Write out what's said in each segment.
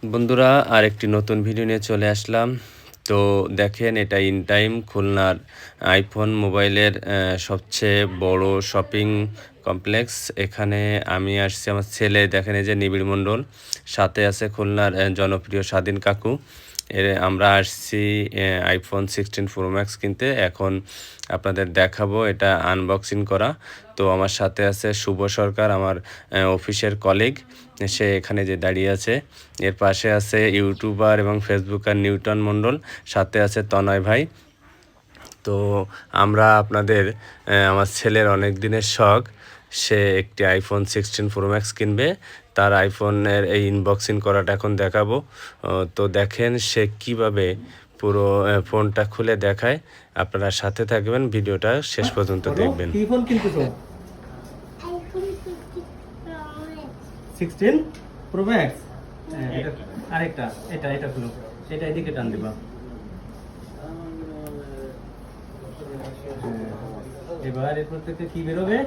বন্ধুরা আরেকটি নতুন ভিডিও নিয়ে চলে আসলাম। তো দেখেন এটা ইন টাইম খুলনার আইফোন মোবাইলের সবচেয়ে বড় শপিং কমপ্লেক্স। এখানে আমি আসছি আমার ছেলে, দেখেন এই যে নিবিড় মণ্ডল, সাথে আছে খুলনার জনপ্রিয় স্বাধীন কাকু। আমরা আসছি আইফোন 16 প্রো ম্যাক্স কিনতে। এখন আপনাদের দেখাবো এটা আনবক্সিং করা। তো আমার সাথে আছে শুভ সরকার, আমার অফিসের কলিগ। সে এখানে যে দাঁড়িয়ে আছে। এর পাশে আছে ইউটিউবার এবং ফেসবুকার নিউটন মণ্ডল, সাথে আছে তনয় ভাই। তো আমরা আপনাদের আমার ছেলের অনেক দিনের শখ, সে একটি আইফোন 16 প্রো ম্যাক্স কিনবে। তার আইফোনের এই ইনবক্সিং করাটা এখন দেখাবো। তো দেখেন সে কিভাবে পুরো ফোনটা খুলে দেখায়। আপনারা সাথে থাকবেন, ভিডিওটা শেষ পর্যন্ত দেখবেন। কি ফোন কিনতেছো? iPhone 16 pro max. আরেকটা এটা খুলো, এটা এদিকে টান দিবা। এবার এরপর থেকে কি বেরোবে?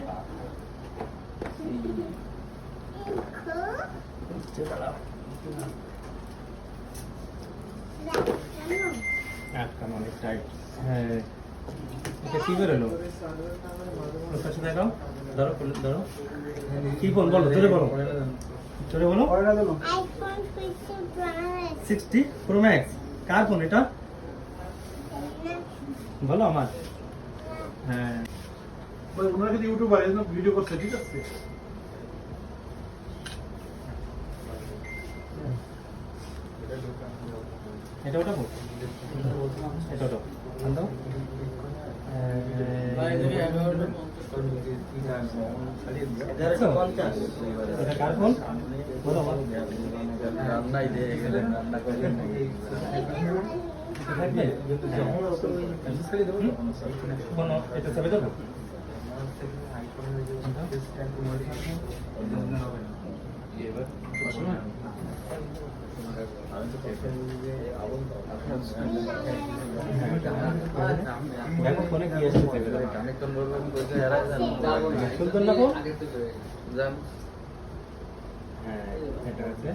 আটকানো অনেক টাইট। হ্যাঁ, এটা কি বেরোলো? ওর কাছে দেখাও, ধরো। কি ফোন বলো, জোরে বলো। 60 প্রো ম্যাক্স কার ফোন এটা? বলো আমার। হ্যাঁ, ওনারা কিন্তু ইউটিউবার, এজন্য ভিডিও করছে, ঠিক আছে? এটা ওঠাবো, এটা ওঠাবো, আন দাও। এটা কার ফোন বলো আমার। থাকবে? কোনো এটা চাপে দেবো। দেখো ফোনে কি আসছে। সুলতান না ফোন? হ্যাঁ, এটা আছে।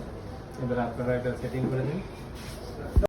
এবার আপনারা এটা সেটিং করে দিন।